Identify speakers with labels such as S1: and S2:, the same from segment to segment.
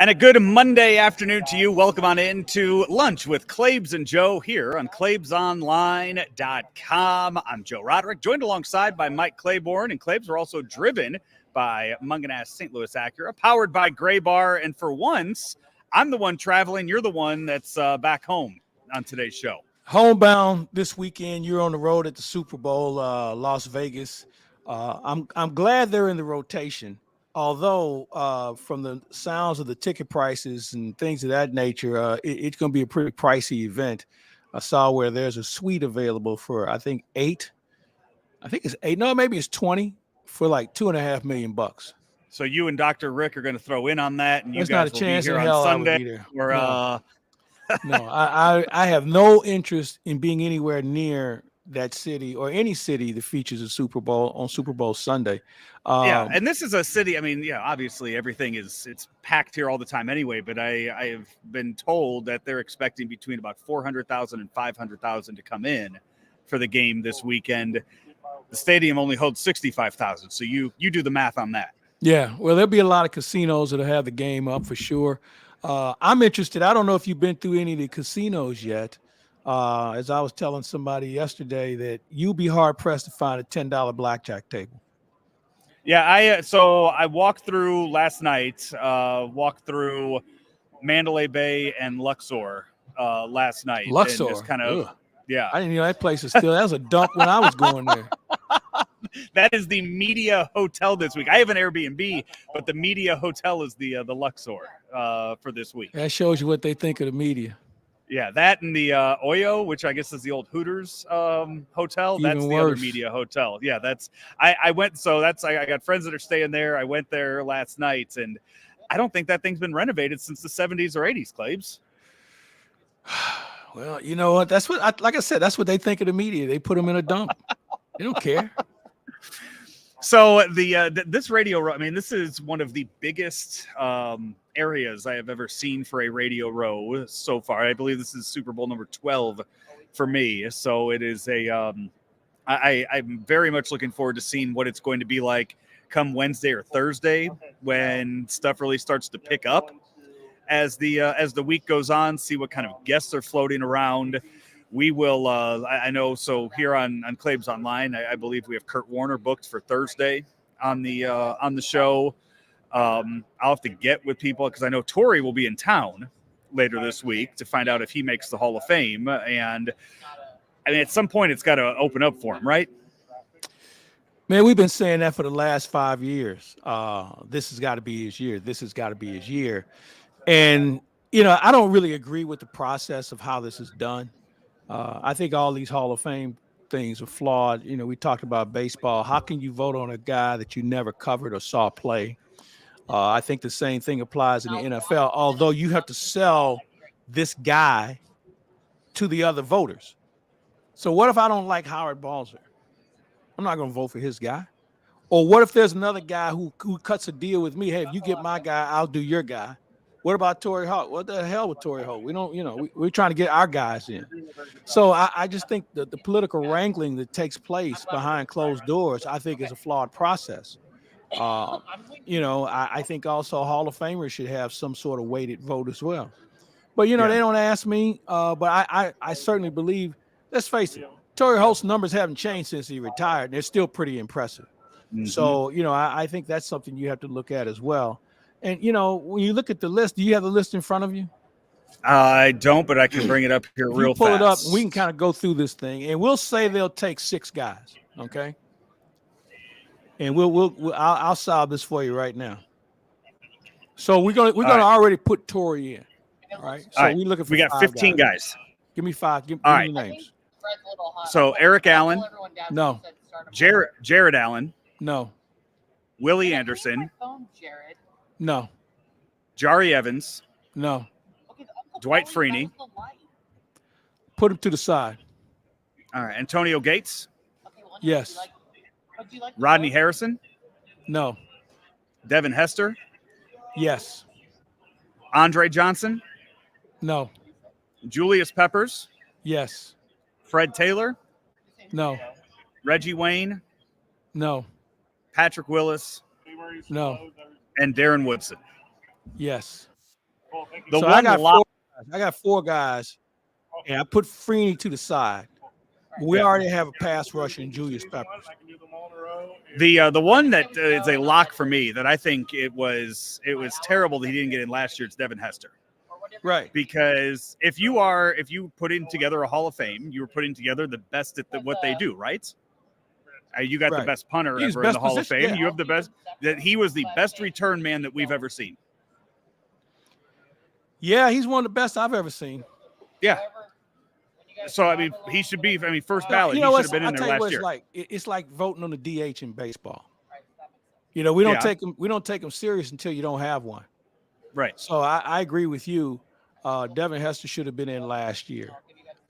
S1: And a good Monday afternoon to you. Welcome on in to Lunch with Claibs and Joe here on claibsonline.com. I'm Joe Roderick, joined alongside by Mike Claiborne. And Claibs, we're also driven by Munganass St. Louis Acura, powered by Gray Bar. And for once, I'm the one traveling. You're the one that's back home on today's show.
S2: Homebound this weekend. You're on the road at the Super Bowl, Las Vegas. I'm glad they're in the rotation. Although from the sounds of the ticket prices and things of that nature, it's going to be a pretty pricey event. I saw where there's a suite available for I think eight. I think it's eight. No, maybe it's 20 for like $2.5 million.
S1: So you and Dr. Rick are going to throw in on that, and you
S2: There's
S1: guys
S2: not a
S1: will
S2: chance
S1: be
S2: in
S1: here
S2: hell
S1: on
S2: I would
S1: Sunday.
S2: be there.
S1: Or,
S2: No, I have no interest in being anywhere near that city or any city that features a Super Bowl on Super Bowl Sunday.
S1: Yeah, and this is a city. I mean, yeah, obviously everything it's packed here all the time anyway. But I have been told that they're expecting between about 400,000 and 500,000 to come in for the game this weekend. The stadium only holds 65,000, so you do the math on that.
S2: Yeah, well, there'll be a lot of casinos that'll have the game up for sure. I'm interested. I don't know if you've been through any of the casinos yet. As I was telling somebody yesterday, that you'll be hard pressed to find a $10 blackjack table.
S1: Yeah, I walked through last night. Walked through Mandalay Bay and Luxor last night.
S2: Luxor,
S1: and just kind of yeah.
S2: I didn't know that place is still. That was a dump when I was going there.
S1: That is the media hotel this week. I have an Airbnb, but the media hotel is the Luxor for this week.
S2: That shows you what they think of the media.
S1: Yeah, that and the Oyo, which I guess is the old Hooters hotel.
S2: Even
S1: that's the
S2: worse.
S1: other media hotel. Yeah, I went. So I got friends that are staying there. I went there last night, and I don't think that thing's been renovated since the 70s or 80s, Claibs.
S2: Well, you know what? That's what, like I said, that's what they think of the media. They put them in a dump. They don't care.
S1: So this radio, I mean, this is one of the biggest areas I have ever seen for a radio row so far. I believe this is Super Bowl number 12 for me. So it is I'm very much looking forward to seeing what it's going to be like come Wednesday or Thursday when stuff really starts to pick up as the week goes on. See what kind of guests are floating around. We will, I know, so here on Claibs Online, I believe we have Kurt Warner booked for Thursday on the show. I'll have to get with people because I know Torrey will be in town later this week to find out if he makes the Hall of Fame. And, I mean, at some point it's got to open up for him, right?
S2: Man, we've been saying that for the last 5 years. This has got to be his year. This has got to be his year. And, you know, I don't really agree with the process of how this is done. I think all these Hall of Fame things are flawed. You know, we talked about baseball. How can you vote on a guy that you never covered or saw play? I think the same thing applies in the NFL, although you have to sell this guy to the other voters. So what if I don't like Howard Balzer? I'm not going to vote for his guy. Or what if there's another guy who cuts a deal with me? Hey, if you get my guy, I'll do your guy. What about Torrey Holt? What the hell with Torrey Holt? We don't, you know, we're trying to get our guys in. So I just think that the political wrangling that takes place behind closed doors, I think is a flawed process. You know, I think also Hall of Famers should have some sort of weighted vote as well. But, you know, They don't ask me. But I certainly believe, let's face it, Torrey Holt's numbers haven't changed since he retired. They're still pretty impressive. Mm-hmm. So, you know, I think that's something you have to look at as well. And, you know, when you look at the list, do you have the list in front of you?
S1: I don't, but I can bring it up here real fast.
S2: Pull it up. We can kind of go through this thing, and we'll say they'll take 6 guys, okay? And I'll solve this for you right now. So we're gonna already put Torrey in. All right. So we're looking for.
S1: We got 15 guys.
S2: Give me 5. Give me names.
S1: So Eric Allen.
S2: No.
S1: Jared Allen.
S2: No.
S1: Willie Anderson.
S2: No.
S1: Jari Evans.
S2: No.
S1: Dwight Freeney.
S2: Put him to the side.
S1: All right. Antonio Gates.
S2: Yes.
S1: Rodney Harrison.
S2: No.
S1: Devin Hester.
S2: Yes.
S1: Andre Johnson.
S2: No.
S1: Julius Peppers.
S2: Yes.
S1: Fred Taylor.
S2: No.
S1: Reggie Wayne.
S2: No.
S1: Patrick Willis.
S2: No.
S1: And Darren Woodson.
S2: Yes.
S1: The
S2: So
S1: one lock.
S2: I got 4 guys, and I put Freeney to the side. We already have a pass rusher in Julius Peppers.
S1: The one that is a lock for me that I think it was terrible that he didn't get in last year. It's Devin Hester.
S2: Right.
S1: Because if you putting together a Hall of Fame, you were putting together the best at what they do, right? You got the best punter ever in the Hall of Fame. Yeah. You have the best. That he was the best return man that we've ever seen.
S2: Yeah, he's one of the best I've ever seen.
S1: Yeah. So I mean, he should be. I mean, first ballot. He should have been in there last year.
S2: It's like voting on the DH in baseball. We don't take them. We don't take them serious until you don't have one.
S1: Right.
S2: So I agree with you. Devin Hester should have been in last year.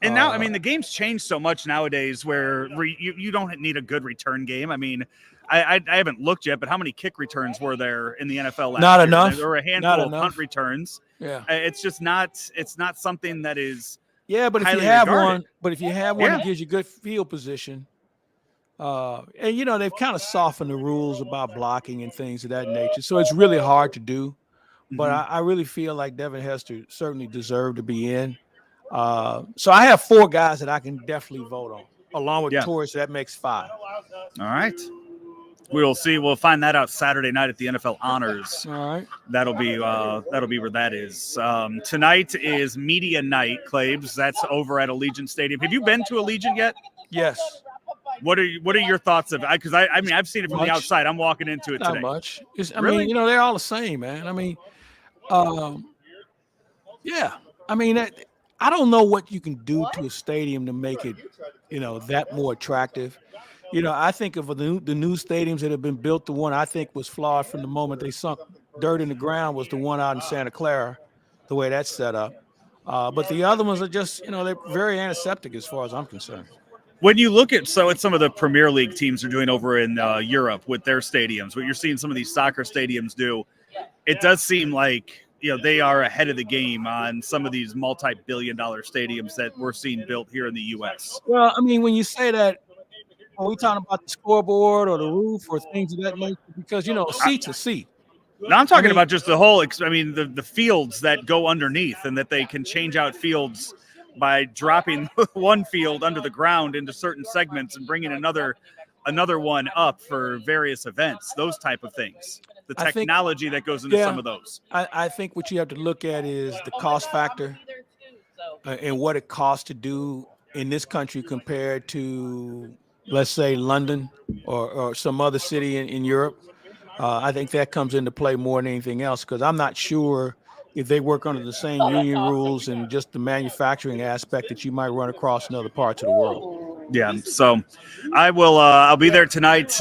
S1: And now, I mean, the game's changed so much nowadays where you don't need a good return game. I mean, I haven't looked yet, but how many kick returns were there in the NFL last year?
S2: Not enough.
S1: Or a handful of punt returns.
S2: Yeah.
S1: It's just not. It's not something that is.
S2: Yeah, but if you have one, that gives you good field position. And they've kind of softened the rules about blocking and things of that nature. So it's really hard to do. But I really feel like Devin Hester certainly deserved to be in. So I have 4 guys that I can definitely vote on, along with Torrey. So that makes 5.
S1: All right. We'll see. We'll find that out Saturday night at the NFL Honors.
S2: All right.
S1: That'll be where that is. Tonight is media night, Claibs. That's over at Allegiant Stadium. Have you been to Allegiant yet?
S2: Yes.
S1: What are your thoughts of it? Because I mean I've seen it from the outside. I'm walking into it today.
S2: Not much. I
S1: really?
S2: mean, they're all the same, man. I mean, yeah. I mean, I don't know what you can do to a stadium to make it, that more attractive. I think of the new stadiums that have been built. The one I think was flawed from the moment they sunk dirt in the ground was the one out in Santa Clara, the way that's set up. But the other ones are just, they're very antiseptic as far as I'm concerned.
S1: When you look at some of the Premier League teams are doing over in Europe with their stadiums, what you're seeing some of these soccer stadiums do, it does seem like they are ahead of the game on some of these multi-billion-dollar stadiums that we're seeing built here in the U.S.
S2: Well, I mean, when you say that, are we talking about the scoreboard or the roof or things of that nature? Because seat's a seat.
S1: No, I'm talking about just the whole. I mean, the fields that go underneath, and that they can change out fields by dropping one field under the ground into certain segments and bringing another one up for various events. Those type of things. The technology that goes into some of those.
S2: I think what you have to look at is the cost factor and what it costs to do in this country compared to, let's say, London or some other city in Europe. I think that comes into play more than anything else, because I'm not sure if they work under the same union rules and just the manufacturing aspect that you might run across in other parts of the world.
S1: Yeah, so I will. I'll be there tonight.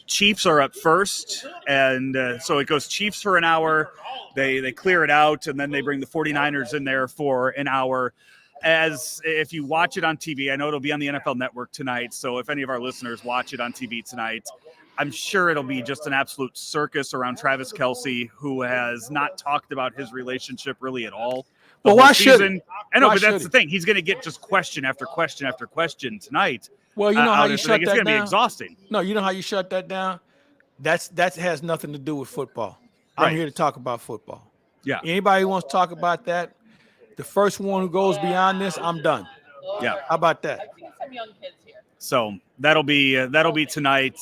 S1: Chiefs are up first, and so it goes Chiefs for an hour. They clear it out, and then they bring the 49ers in there for an hour. As if you watch it on TV, I know it'll be on the NFL Network tonight. So if any of our listeners watch it on TV tonight, I'm sure it'll be just an absolute circus around Travis Kelce, who has not talked about his relationship really at all.
S2: Well, why should?
S1: I know, but that's the thing. He's going to get just question after question after question tonight.
S2: Well, you know how you shut that down?
S1: It's going to be exhausting.
S2: No, you know how you shut that down? That has nothing to do with football.
S1: Right.
S2: I'm here to talk about football.
S1: Yeah.
S2: Anybody who wants to talk about that, the first one who goes beyond this, I'm done.
S1: Yeah.
S2: How about that?
S1: So that'll be tonight.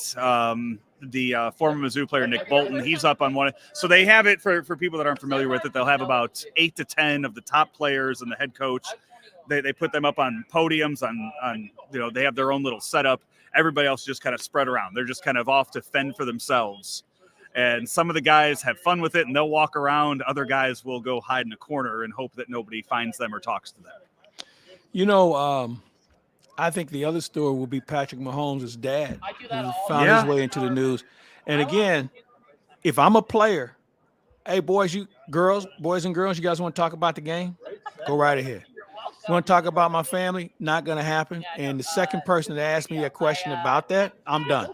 S1: The former Mizzou player Nick Bolton, he's up on one. So they have it for people that aren't familiar with it. They'll have about 8 to 10 of the top players and the head coach. They put them up on podiums on they have their own little setup. Everybody else just kind of spread around. They're just kind of off to fend for themselves. And some of the guys have fun with it and they'll walk around. Other guys will go hide in a corner and hope that nobody finds them or talks to them.
S2: I think the other story will be Patrick Mahomes' dad, who found his way into the news. And again, if I'm a player, hey, boys and girls, you guys want to talk about the game? Go right ahead. You want to talk about my family? Not going to happen. And the second person to ask me a question about that, I'm done.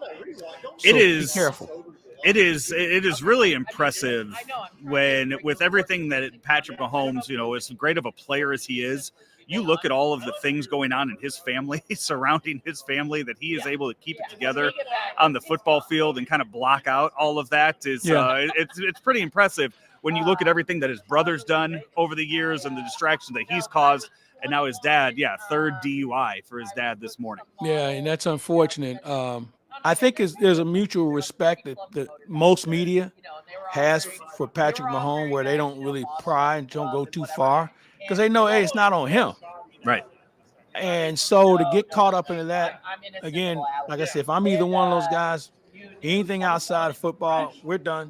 S2: So be careful.
S1: It is really impressive with everything that Patrick Mahomes, as great of a player as he is, you look at all of the things going on in his family, surrounding his family, that he is able to keep it together on the football field and kind of block out all of that is it's pretty impressive when you look at everything that his brother's done over the years and the distractions that he's caused. And now his dad, third DUI for his dad this morning.
S2: Yeah, and that's unfortunate. I think there's a mutual respect that most media has for Patrick Mahomes, where they don't really pry and don't go too far because they know, hey, it's not on him.
S1: Right.
S2: And so to get caught up into that, again, like I said, if I'm either one of those guys, anything outside of football, we're done.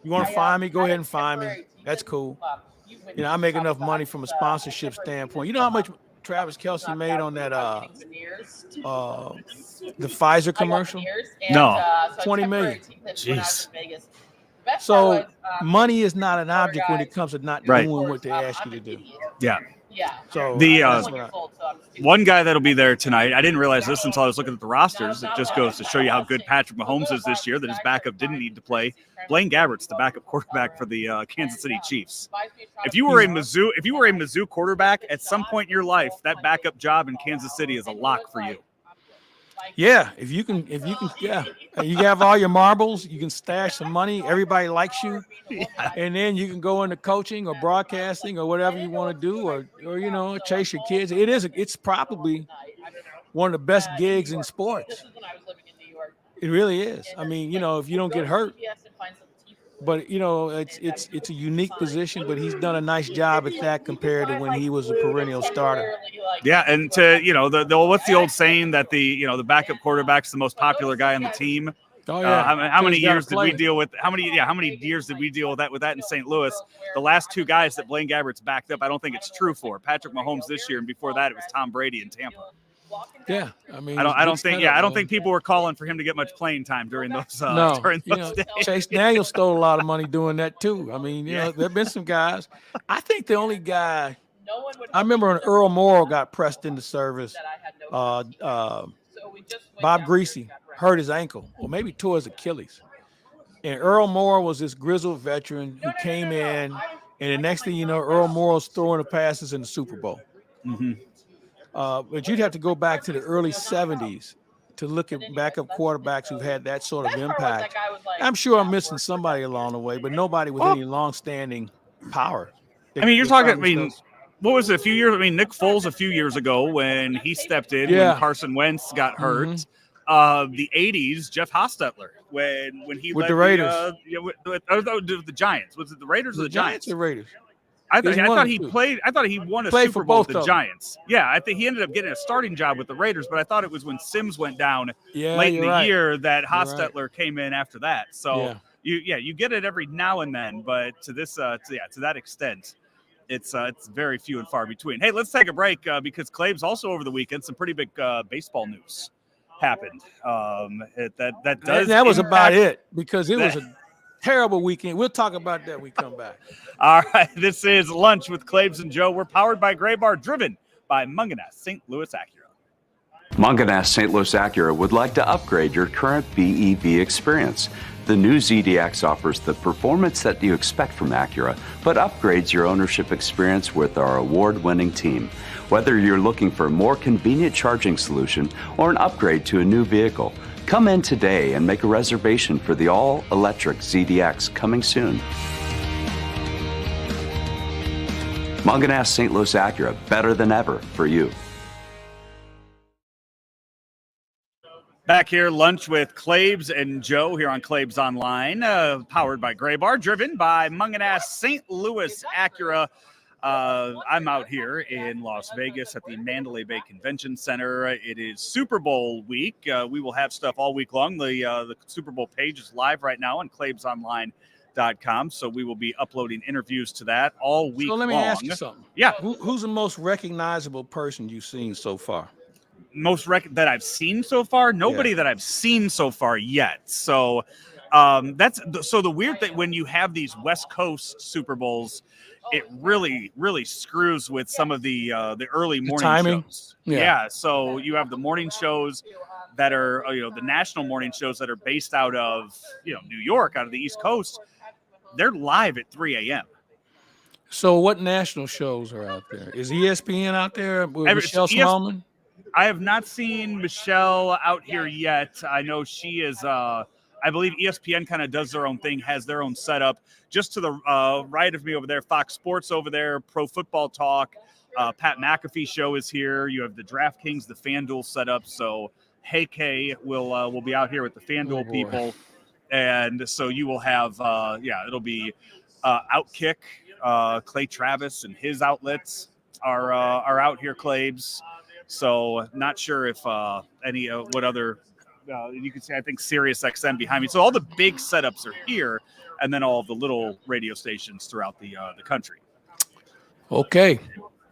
S2: You want to find me, go ahead and find me. That's cool. I make enough money from a sponsorship standpoint. You know how much Travis Kelce made on that the Pfizer commercial?
S1: No.
S2: 20 million.
S1: Jeez.
S2: So money is not an object when it comes to not doing what they ask you to do.
S1: Yeah.
S2: So
S1: the one guy that'll be there tonight, I didn't realize this until I was looking at the rosters. It just goes to show you how good Patrick Mahomes is this year, that his backup didn't need to play. Blaine Gabbert's the backup quarterback for the Kansas City Chiefs. If you were a Mizzou quarterback at some point in your life, that backup job in Kansas City is a lock for you.
S2: Yeah, if you can, you have all your marbles, you can stash some money. Everybody likes you, and then you can go into coaching or broadcasting or whatever you want to do, or chase your kids. It's probably one of the best gigs in sports. It really is. I mean, if you don't get hurt, but it's a unique position. But he's done a nice job at that compared to when he was a perennial starter.
S1: Yeah, and to what's the old saying that the backup quarterback's the most popular guy on the team?
S2: Oh yeah.
S1: How many years did we deal with? How many years did we deal with that in St. Louis? The last two guys that Blaine Gabbert's backed up, I don't think it's true for. Patrick Mahomes this year, and before that, it was Tom Brady in Tampa.
S2: Yeah, I mean,
S1: I don't think people were calling for him to get much playing time during those. Days.
S2: Chase Daniel stole a lot of money doing that too. I mean, there've been some guys. I think the only guy I remember when Earl Morrall got pressed into service, Bob Greasy hurt his ankle, or maybe tore his Achilles. And Earl Morrall was this grizzled veteran who came in, and the next thing you know, Earl Morrall's throwing the passes in the Super Bowl.
S1: Mm-hmm.
S2: But you'd have to go back to the early 70s to look at backup quarterbacks who've had that sort of impact. I'm sure I'm missing somebody along the way, but nobody with any long-standing power.
S1: You're talking, what was it, a few years? Nick Foles a few years ago when he stepped in when Carson Wentz got hurt. Mm-hmm. The 80s, Jeff Hostetler when he
S2: with
S1: led
S2: the Raiders.
S1: The Giants. Was it the Raiders or the Giants?
S2: The Raiders.
S1: I thought he played. I thought he won a Super Bowl with the Giants. Yeah, I think he ended up getting a starting job with the Raiders, but I thought it was when Sims went down late in the year that Hostetler came in after that. So you get it every now and then, but to that extent, it's very few and far between. Hey, let's take a break because Claibs also over the weekend some pretty big baseball news happened. That
S2: was about it because it was a terrible weekend. We'll talk about that when we come back.
S1: All right, this is Lunch with Claibs and Joe. We're powered by Gray Bar, driven by Munganess St. Louis Acura.
S3: Munganess St. Louis Acura would like to upgrade your current BEV experience. The new ZDX offers the performance that you expect from Acura, but upgrades your ownership experience with our award-winning team. Whether you're looking for a more convenient charging solution or an upgrade to a new vehicle, come in today and make a reservation for the all-electric ZDX coming soon. Munganess St. Louis Acura, better than ever for you.
S1: Back here, Lunch with Claibs and Joe here on Claibs Online, powered by Gray Bar, driven by Munganess St. Louis Acura. I'm out here in Las Vegas at the Mandalay Bay Convention Center. It is Super Bowl week. We will have stuff all week long. The Super Bowl page is live right now on claibsonline.com, so we will be uploading interviews to that all week long. So
S2: let me ask you something.
S1: Yeah.
S2: Who's the most recognizable person you've seen so far?
S1: That I've seen so far? Nobody that I've seen so far yet. So the weird thing when you have these West Coast Super Bowls, it really, really screws with some of the early morning shows. Yeah. So you have the morning shows that are, the national morning shows that are based out of, New York, out of the East Coast. They're live at 3 a.m.
S2: So what national shows are out there? Is ESPN out there with
S1: Every-
S2: Michelle
S1: ES
S2: Smallman?
S1: I have not seen Michelle out here yet. I know she is. I believe ESPN kind of does their own thing, has their own setup. Just to the right of me over there, Fox Sports over there, Pro Football Talk. Pat McAfee show is here. You have the DraftKings, the FanDuel setup. So Hey K will be out here with the FanDuel people, and so you will have it'll be Outkick. Clay Travis and his outlets are out here, Claibs. So not sure if any what other you can say. I think Sirius XM behind me. So all the big setups are here, and then all the little radio stations throughout the country.
S2: Okay.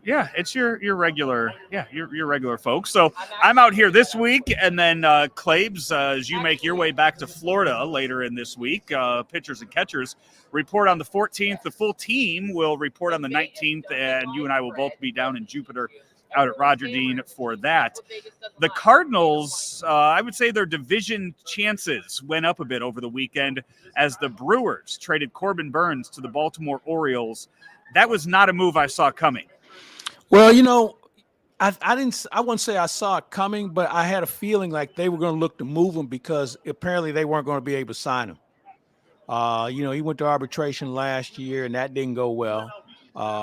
S1: Yeah, it's your regular, your regular folks. So I'm out here this week, and then Claibs, as you make your way back to Florida later in this week, pitchers and catchers report on the 14th. The full team will report on the 19th, and you and I will both be down in Jupiter out at Roger Dean for that. The Cardinals, I would say their division chances went up a bit over the weekend as the Brewers traded Corbin Burns to the Baltimore Orioles. That was not a move I saw coming.
S2: Well, I wouldn't say I saw it coming, but I had a feeling like they were going to look to move him because apparently they weren't going to be able to sign him. He went to arbitration last year and that didn't go well.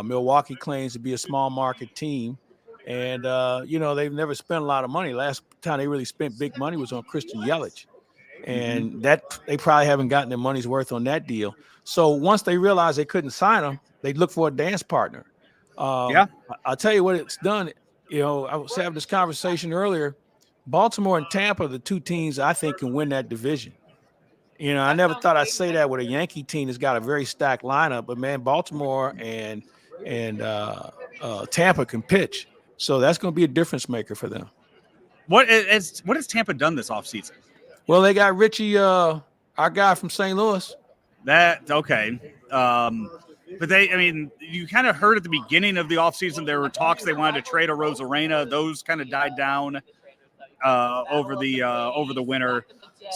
S2: Milwaukee claims to be a small market team. And, they've never spent a lot of money. Last time they really spent big money was on Christian Yelich. And that they probably haven't gotten their money's worth on that deal. So once they realized they couldn't sign him, they'd look for a dance partner. I'll tell you what it's done. I was having this conversation earlier. Baltimore and Tampa are the two teams I think can win that division. I never thought I'd say that with a Yankee team that's got a very stacked lineup, but man, Baltimore and Tampa can pitch. So that's going to be a difference maker for them.
S1: What has Tampa done this offseason?
S2: Well, they got Richie, our guy from St. Louis.
S1: Okay. But you kind of heard at the beginning of the offseason there were talks they wanted to trade a Rosarena. Those kind of died down over the winter.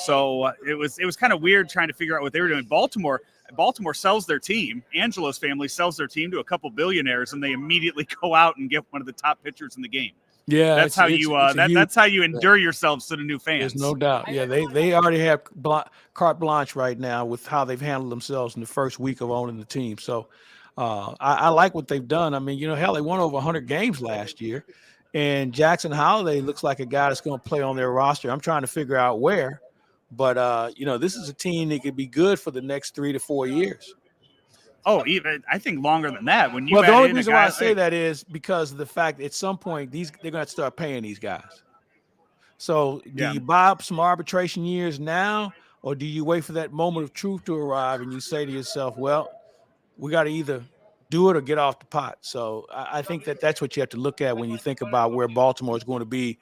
S1: So it was kind of weird trying to figure out what they were doing. Baltimore sells their team. Angelo's family sells their team to a couple billionaires, and they immediately go out and get one of the top pitchers in the game.
S2: Yeah,
S1: that's how you endure yourselves to the new fans.
S2: There's no doubt. Yeah, they already have carte blanche right now with how they've handled themselves in the first week of owning the team. So I like what they've done. I mean, hell, they won over 100 games last year, and Jackson Holiday looks like a guy that's going to play on their roster. I'm trying to figure out where, but this is a team that could be good for the next 3 to 4 years.
S1: Oh, even I think longer than that.
S2: The only reason why I say that is because of the fact that at some point they're going to have to start paying these guys. So do you buy up some arbitration years now, or do you wait for that moment of truth to arrive and you say to yourself, well, we got to either do it or get off the pot. So I think that's what you have to look at when you think about where Baltimore is going to be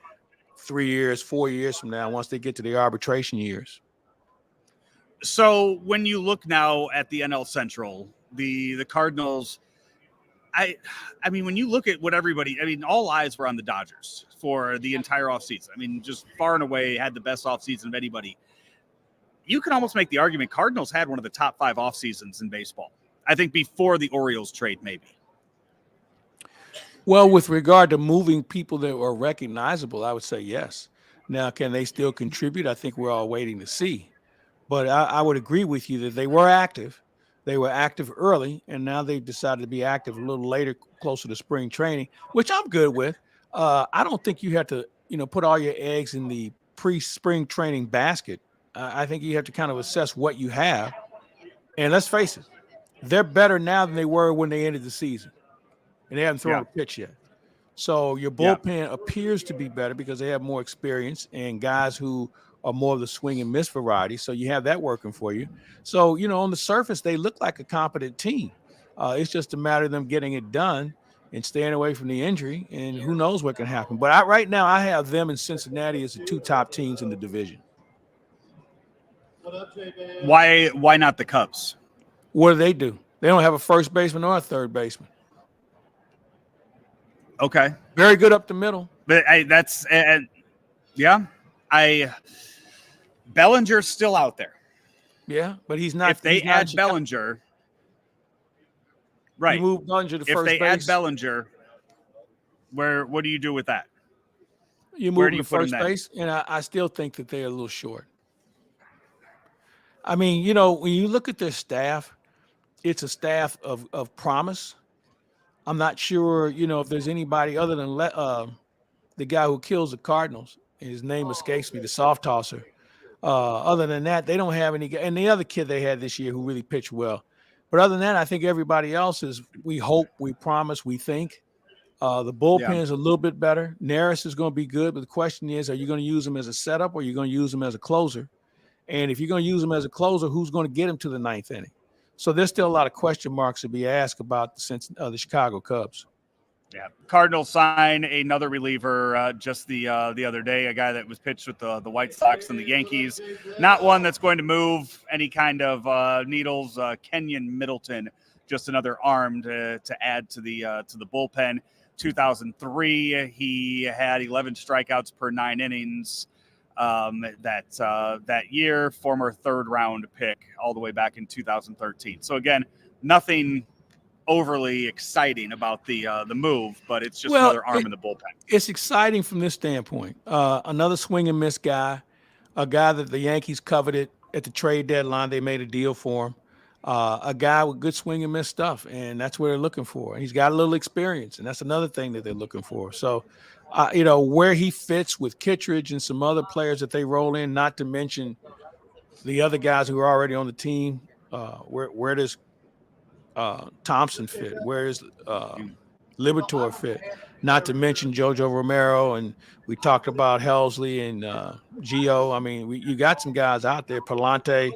S2: 3 years, 4 years from now once they get to the arbitration years.
S1: So when you look now at the NL Central, the Cardinals, I mean, when you look at what all eyes were on the Dodgers for the entire offseason. Just far and away had the best offseason of anybody. You can almost make the argument Cardinals had one of the top 5 off seasons in baseball. I think before the Orioles trade, maybe.
S2: Well, with regard to moving people that were recognizable, I would say yes. Now, can they still contribute? I think we're all waiting to see. But I would agree with you that they were active. They were active early, and now they've decided to be active a little later, closer to spring training, which I'm good with. I don't think you have to, put all your eggs in the pre-spring training basket. I think you have to kind of assess what you have. And let's face it, they're better now than they were when they ended the season. And they haven't thrown a pitch yet. So your bullpen appears to be better because they have more experience and guys who are more of the swing and miss variety. So you have that working for you. So, on the surface, they look like a competent team. It's just a matter of them getting it done and staying away from the injury. And who knows what can happen. But right now, I have them in Cincinnati as the 2 top teams in the division.
S1: Why not the Cubs?
S2: What do? They don't have a first baseman or a third baseman.
S1: Okay.
S2: Very good up the middle.
S1: But Bellinger's still out there.
S2: Yeah, but he's not.
S1: If they add Bellinger, Right.
S2: You move Bellinger to
S1: if
S2: first
S1: they
S2: base.
S1: add Bellinger, what do you do with that?
S2: You move
S1: Where
S2: him
S1: do you
S2: to
S1: put him
S2: first
S1: then?
S2: base, and I still think that they're a little short. I mean, you know, when you look at their staff, it's a staff of promise. I'm not sure, you know, if there's anybody other than the guy who kills the Cardinals. His name escapes me, the soft tosser. Other than that, they don't have any. And the other kid they had this year who really pitched well. But other than that, I think everybody else is, we hope, we promise, we think. The bullpen is a little bit better. Neris is going to be good, but the question is, are you going to use him as a setup or are you going to use him as a closer? And if you're going to use him as a closer, who's going to get him to the ninth inning? So there's still a lot of question marks to be asked about the Chicago Cubs.
S1: Yeah, Cardinals sign another reliever just the other day, a guy that was pitched with the White Sox and the Yankees. Not one that's going to move any kind of needles. Kenyon Middleton, just another arm to add to the bullpen. 2003, he had 11 strikeouts per 9 innings. That year, former third-round pick, all the way back in 2013. So again, nothing overly exciting about the move, but it's just another arm in the bullpen.
S2: It's exciting from this standpoint. Another swing and miss guy, a guy that the Yankees coveted at the trade deadline. They made a deal for him. A guy with good swing and miss stuff, and that's what they're looking for. He's got a little experience, and that's another thing that they're looking for. So, you know, where he fits with Kittredge and some other players that they roll in, not to mention the other guys who are already on the team. Where does Thompson fit? Where is Liberatore fit? Not to mention JoJo Romero, and we talked about Helsley and Gio. I mean, you got some guys out there. Palante.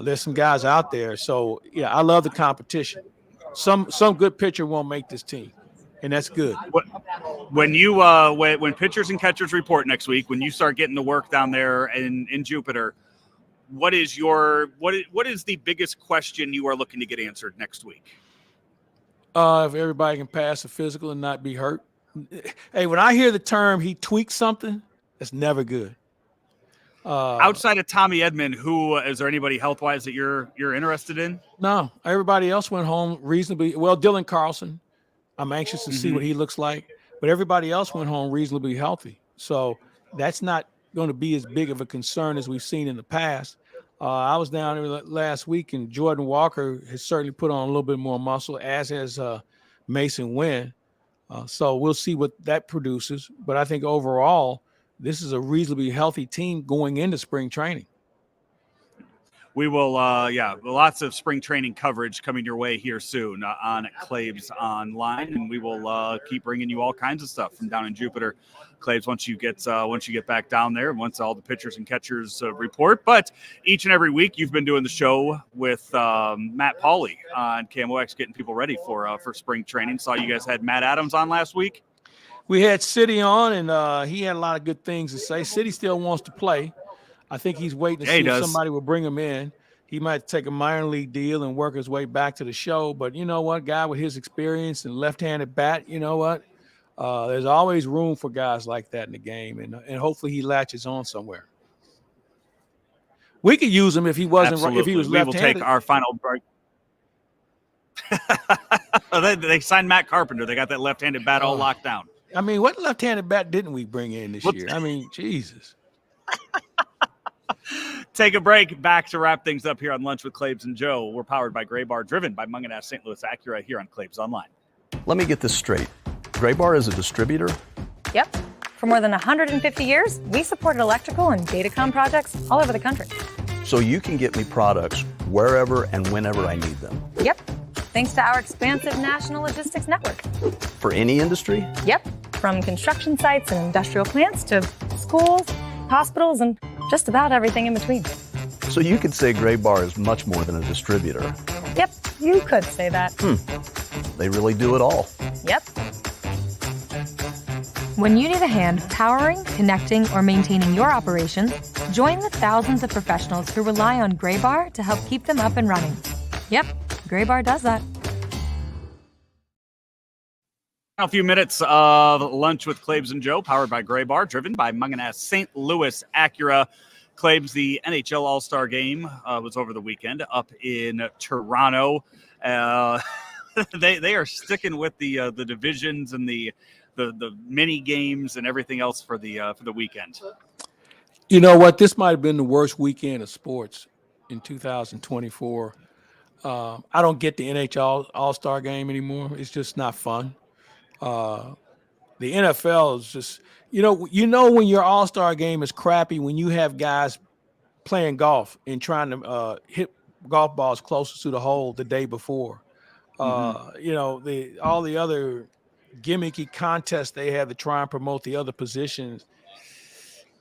S2: There's some guys out there. So yeah, I love the competition. Some good pitcher won't make this team, and that's good.
S1: When you when pitchers and catchers report next week, when you start getting the work down there in Jupiter, what is the biggest question you are looking to get answered next week?
S2: If everybody can pass a physical and not be hurt. Hey, when I hear the term he tweaked something, that's never good.
S1: Outside of Tommy Edman, is there anybody health wise that you're interested in?
S2: No, everybody else went home reasonably well. Dylan Carlson, I'm anxious to see what he looks like, but everybody else went home reasonably healthy. So that's not going to be as big of a concern as we've seen in the past. I was down there last week, and Jordan Walker has certainly put on a little bit more muscle, as has Mason Wynn. So we'll see what that produces. But I think overall, this is a reasonably healthy team going into spring training.
S1: We will, lots of spring training coverage coming your way here soon on Claibs Online, and we will keep bringing you all kinds of stuff from down in Jupiter. Claibs, once you get back down there, once all the pitchers and catchers report. But each and every week, you've been doing the show with Matt Pauley on KMOX, getting people ready for spring training. Saw you guys had Matt Adams on last week.
S2: We had City on, and he had a lot of good things to say. City still wants to play. I think he's waiting to see if somebody will bring him in. He might take a minor league deal and work his way back to the show. But you know what? Guy with his experience and left-handed bat, you know what? There's always room for guys like that in the game, and hopefully he latches on somewhere. We could use him if he wasn't right, if he was left-handed.
S1: We will take our final break. They signed Matt Carpenter. They got that left-handed bat all locked down.
S2: I mean, what left-handed bat didn't we bring in this year? I mean, Jesus.
S1: Take a break. Back to wrap things up here on Lunch with Claibs and Joe. We're powered by Gray Bar, driven by Munganess St. Louis Acura here on Claibs Online.
S4: Let me get this straight. Gray Bar is a distributor?
S5: Yep. For more than 150 years, we supported electrical and datacom projects all over the country.
S4: So you can get me products wherever and whenever I need them?
S5: Yep. Thanks to our expansive national logistics network.
S4: For any industry?
S5: Yep. From construction sites and industrial plants to schools, hospitals, and just about everything in between.
S4: So you could say Gray Bar is much more than a distributor.
S5: Yep, you could say that.
S4: They really do it all.
S5: Yep. When you need a hand powering, connecting, or maintaining your operations, join the thousands of professionals who rely on Gray Bar to help keep them up and running. Yep, Gray Bar does that.
S1: A few minutes of Lunch with Claibs and Joe, powered by Gray Bar, driven by Munganess St. Louis Acura. Claibs, the NHL All-Star Game was over the weekend up in Toronto. they are sticking with the divisions and the mini games and everything else for the weekend.
S2: You know what? This might have been the worst weekend of sports in 2024. I don't get the NHL All-Star game anymore. It's just not fun. The NFL is just, when your All-Star game is crappy when you have guys playing golf and trying to hit golf balls closer to the hole the day before. All the other gimmicky contests they have to try and promote the other positions,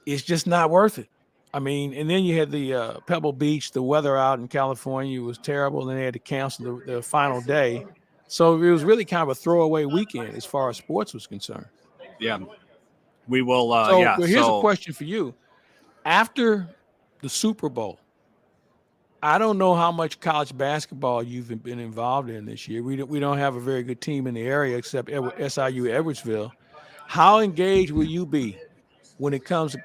S2: it's just not worth it. I mean, and then you had the Pebble Beach, the weather out in California was terrible, and then they had to cancel the final day. So it was really kind of a throwaway weekend as far as sports was concerned.
S1: Yeah. We will.
S2: Here's a question for you. After the Super Bowl, I don't know how much college basketball you've been involved in this year. We don't have a very good team in the area except SIU Edwardsville. How engaged will you be when it comes to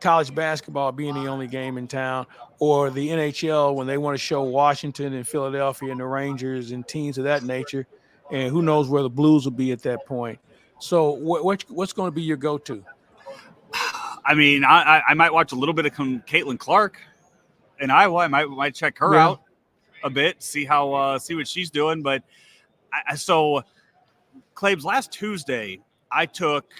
S2: college basketball being the only game in town, or the NHL when they want to show Washington and Philadelphia and the Rangers and teams of that nature, and who knows where the Blues will be at that point? So what's going to be your go-to?
S1: I mean, I might watch a little bit of Caitlin Clark in Iowa. I might check her out a bit, see what she's doing. But so Claibs, last Tuesday, I took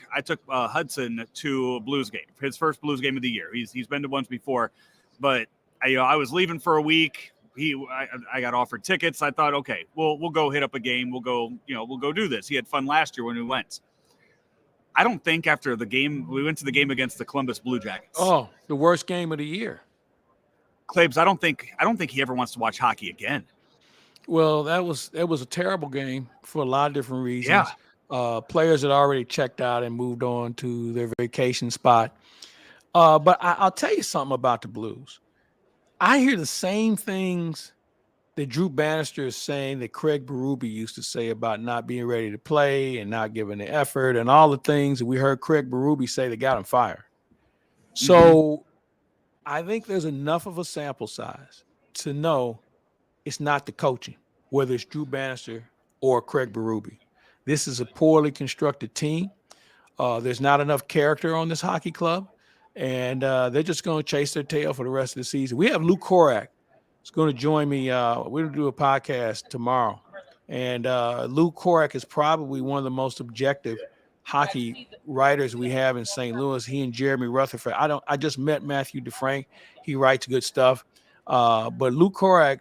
S1: Hudson to a Blues game, his first Blues game of the year. He's been to once before, but I was leaving for a week. I got offered tickets. I thought, okay, we'll go hit up a game. We'll go do this. He had fun last year when we went. I don't think after the game, we went to the game against the Columbus Blue Jackets.
S2: Oh, the worst game of the year.
S1: Claibs, I don't think he ever wants to watch hockey again.
S2: Well, that was a terrible game for a lot of different reasons.
S1: Yeah.
S2: Players had already checked out and moved on to their vacation spot. But I'll tell you something about the Blues. I hear the same things that Drew Bannister is saying that Craig Berube used to say about not being ready to play and not giving the effort and all the things that we heard Craig Berube say that got him fired. So I think there's enough of a sample size to know it's not the coaching, whether it's Drew Bannister or Craig Berube. This is a poorly constructed team. There's not enough character on this hockey club, and they're just going to chase their tail for the rest of the season. We have Lou Korak. He's going to join me. We're going to do a podcast tomorrow, and Lou Korak is probably one of the most objective hockey writers we have in St. Louis. He and Jeremy Rutherford. I just met Matthew DeFrank. He writes good stuff, but Lou Korak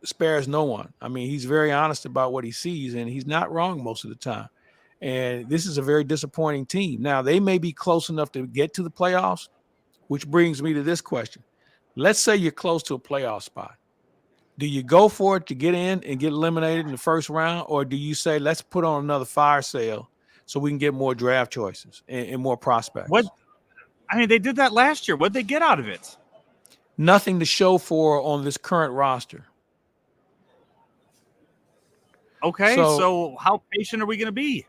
S2: spares no one. I mean, he's very honest about what he sees, and he's not wrong most of the time. And this is a very disappointing team. Now, they may be close enough to get to the playoffs, which brings me to this question. Let's say you're close to a playoff spot. Do you go for it to get in and get eliminated in the first round, or do you say, let's put on another fire sale so we can get more draft choices and more prospects?
S1: They did that last year. What'd they get out of it?
S2: Nothing to show for on this current roster.
S1: Okay, so how patient are we going to be?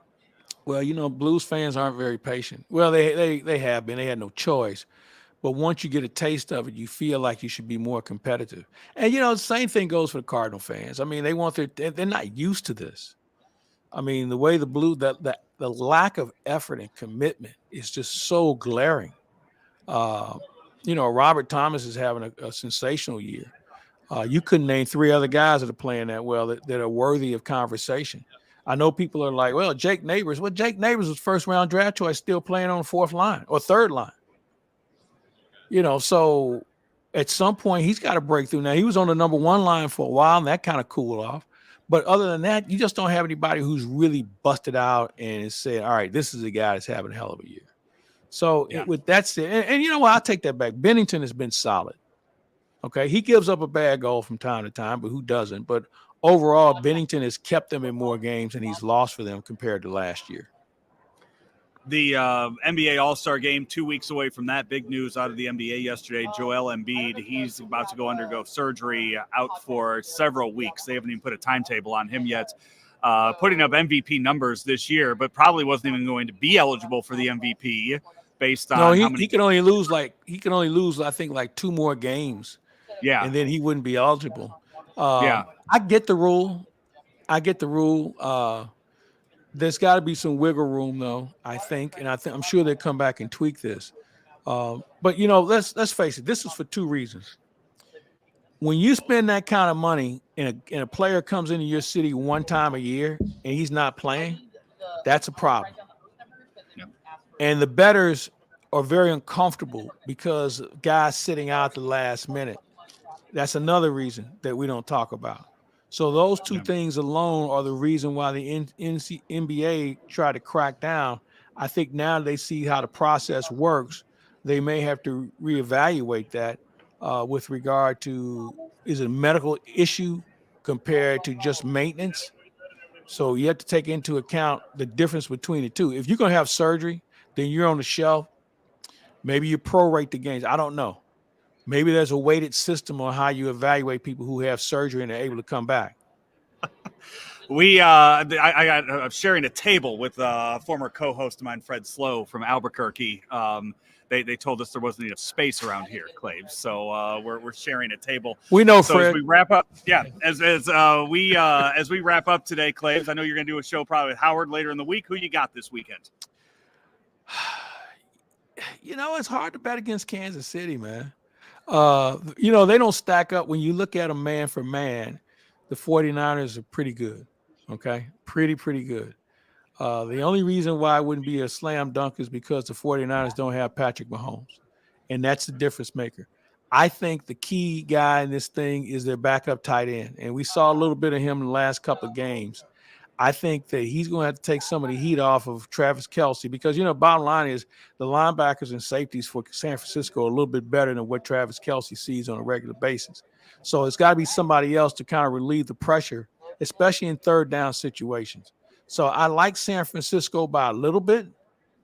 S2: Well, Blues fans aren't very patient. Well, they have been. They had no choice. But once you get a taste of it, you feel like you should be more competitive. And, the same thing goes for the Cardinal fans. I mean, they're not used to this. I mean, the way the lack of effort and commitment is just so glaring. Robert Thomas is having a sensational year. You couldn't name three other guys that are playing that well that are worthy of conversation. I know people are like, well, Jake Neighbors. Well, Jake Neighbors was first-round draft choice, still playing on the fourth line or third line. So at some point he's got to break through. Now, he was on the number one line for a while, and that kind of cooled off. But other than that, you just don't have anybody who's really busted out and said, all right, this is a guy that's having a hell of a year. So with that said, and you know what? I'll take that back. Bennington has been solid. Okay, he gives up a bad goal from time to time, but who doesn't? But overall, Bennington has kept them in more games and he's lost for them compared to last year.
S1: The NBA All-Star Game 2 weeks away from that. Big news out of the NBA yesterday. Joel Embiid, he's about to undergo surgery, out for several weeks. They haven't even put a timetable on him yet. Putting up MVP numbers this year, but probably wasn't even going to be eligible for the MVP based on
S2: he can only lose I think like 2 more games.
S1: Yeah.
S2: And then he wouldn't be eligible.
S1: I
S2: get the rule. I get the rule. There's got to be some wiggle room, though. I think, and I'm sure they'll come back and tweak this. But let's face it. This is for two reasons. When you spend that kind of money and a player comes into your city one time a year and he's not playing, that's a problem. And the bettors are very uncomfortable because guys sitting out the last minute. That's another reason that we don't talk about. So those two things alone are the reason why the NBA tried to crack down. I think now they see how the process works. They may have to reevaluate that with regard to, is it a medical issue compared to just maintenance? So you have to take into account the difference between the two. If you're going to have surgery, then you're on the shelf. Maybe you prorate the games. I don't know. Maybe there's a weighted system on how you evaluate people who have surgery and are able to come back.
S1: I'm sharing a table with a former co-host of mine, Fred Slow from Albuquerque. They told us there wasn't enough space around here, Claibs. So we're sharing a table.
S2: We know,
S1: so
S2: Fred.
S1: As we wrap up, as we wrap up today, Claibs, I know you're going to do a show probably with Howard later in the week. Who you got this weekend?
S2: It's hard to bet against Kansas City, man. They don't stack up. When you look at them man for man, the 49ers are pretty good. Okay. Pretty good. The only reason why it wouldn't be a slam dunk is because the 49ers don't have Patrick Mahomes. And that's the difference maker. I think the key guy in this thing is their backup tight end. And we saw a little bit of him in the last couple of games. I think that he's going to have to take some of the heat off of Travis Kelce because, bottom line is the linebackers and safeties for San Francisco are a little bit better than what Travis Kelce sees on a regular basis. So it's got to be somebody else to kind of relieve the pressure, especially in third down situations. So I like San Francisco by a little bit,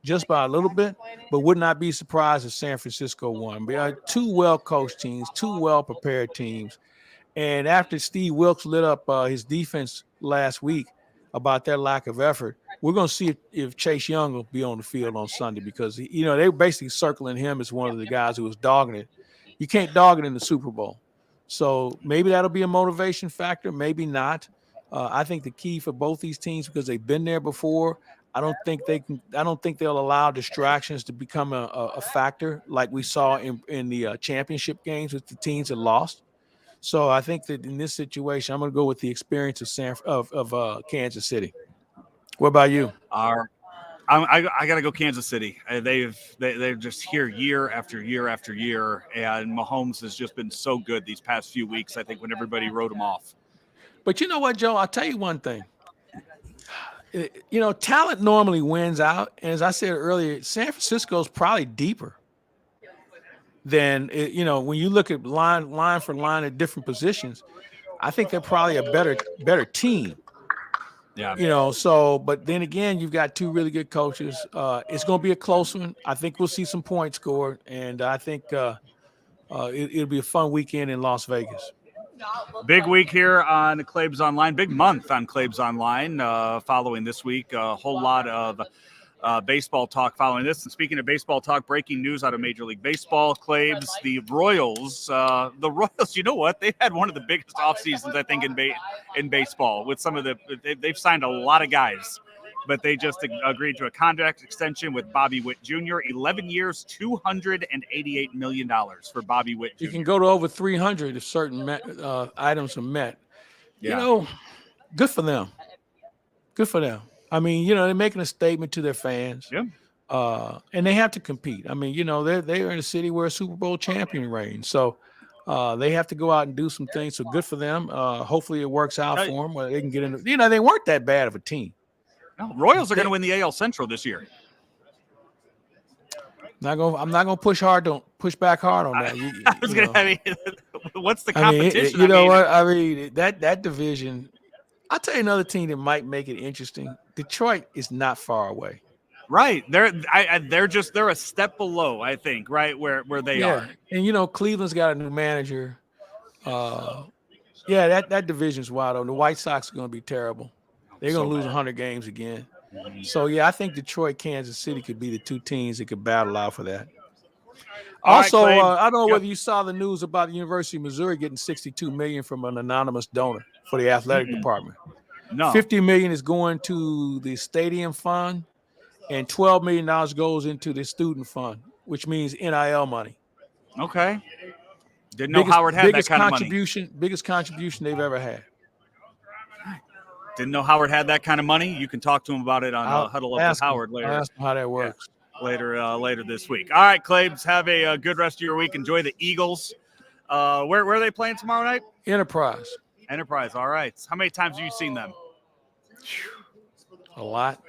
S2: just by a little bit, but would not be surprised if San Francisco won. We are two well-coached teams, two well-prepared teams. And after Steve Wilkes lit up his defense last week, about their lack of effort, we're going to see if Chase Young will be on the field on Sunday because, they were basically circling him as one of the guys who was dogging it. You can't dog it in the Super Bowl. So maybe that'll be a motivation factor, maybe not. I think the key for both these teams, because they've been there before, I don't think they'll allow distractions to become a factor like we saw in the championship games with the teams that lost. So I think that in this situation, I'm going to go with the experience of Kansas City. What about you?
S1: I got to go Kansas City. They're just here year after year after year, and Mahomes has just been so good these past few weeks. I think when everybody wrote him off.
S2: But you know what, Joe? I'll tell you one thing. Talent normally wins out, and as I said earlier, San Francisco's probably deeper than when you look at line for line at different positions. I think they're probably a better team. Yeah. But then again, you've got two really good coaches. It's going to be a close one. I think we'll see some points scored, and I think it'll be a fun weekend in Las Vegas.
S1: Big week here on Claibs Online. Big month on Claibs Online. Following this week, a whole lot of baseball talk following this. And speaking of baseball talk, breaking news out of Major League Baseball, Claibs, the Royals, you know what? They've had one of the biggest off seasons, I think, in baseball with some of they've signed a lot of guys, but they just agreed to a contract extension with Bobby Witt Jr., 11 years, $288 million for Bobby Witt Jr.
S2: You can go to over 300 if certain items are met.
S1: Yeah.
S2: Good for them. Good for them. I mean, they're making a statement to their fans.
S1: Yeah.
S2: And they have to compete. I mean, they're in a city where a Super Bowl champion reigns. So they have to go out and do some things. So good for them. Hopefully it works out for them where they can get into, they weren't that bad of a team.
S1: No, Royals are going to win the AL Central this year.
S2: I'm not gonna push back hard on that.
S1: What's the competition?
S2: What? I mean, that division. I'll tell you another team that might make it interesting. Detroit is not far away.
S1: Right. They're a step below, I think, right where they are.
S2: And Cleveland's got a new manager. That division's wide open. The White Sox are going to be terrible. They're going to lose 100 games again. So I think Detroit, Kansas City could be the two teams that could battle out for that. Also, I don't know whether you saw the news about the University of Missouri getting $62 million from an anonymous donor for the athletic department.
S1: No.
S2: $50 million is going to the stadium fund, and $12 million goes into the student fund, which means NIL money.
S1: Okay. Didn't know Howard had that kind of money.
S2: Biggest contribution they've ever had.
S1: Didn't know Howard had that kind of money. You can talk to him about it on Huddle Up with Howard later.
S2: I'll ask him how that works.
S1: Later this week. All right, Claibs, have a good rest of your week. Enjoy the Eagles. Where are they playing tomorrow night?
S2: Enterprise.
S1: All right. How many times have you seen them?
S2: A lot.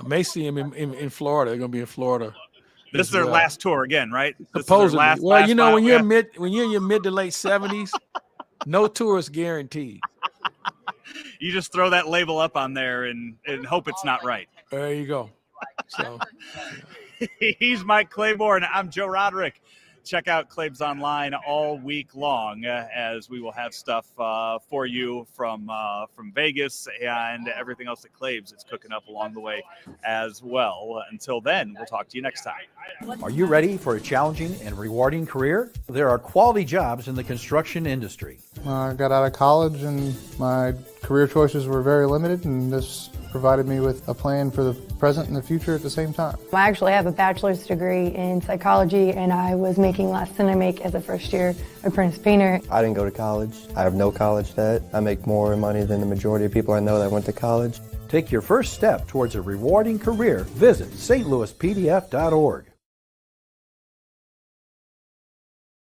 S2: May see him in Florida. They're going to be in Florida.
S1: This is their last tour again, right?
S2: Supposedly. When you're in your mid to late 70s, no tour is guaranteed.
S1: You just throw that label up on there and hope it's not right.
S2: There you go. So
S1: he's Mike Claiborne. I'm Joe Roderick. Check out Claibs online all week long as we will have stuff for you from Vegas and everything else that Claibs is cooking up along the way as well. Until then, we'll talk to you next time.
S6: Are you ready for a challenging and rewarding career? There are quality jobs in the construction industry.
S7: I got out of college and my career choices were very limited, and this provided me with a plan for the present and the future at the same time.
S8: I actually have a bachelor's degree in psychology, and I was making less than I make as a first-year apprentice painter.
S9: I didn't go to college. I have no college debt. I make more money than the majority of people I know that went to college.
S6: Take your first step towards a rewarding career. Visit stlouispdf.org.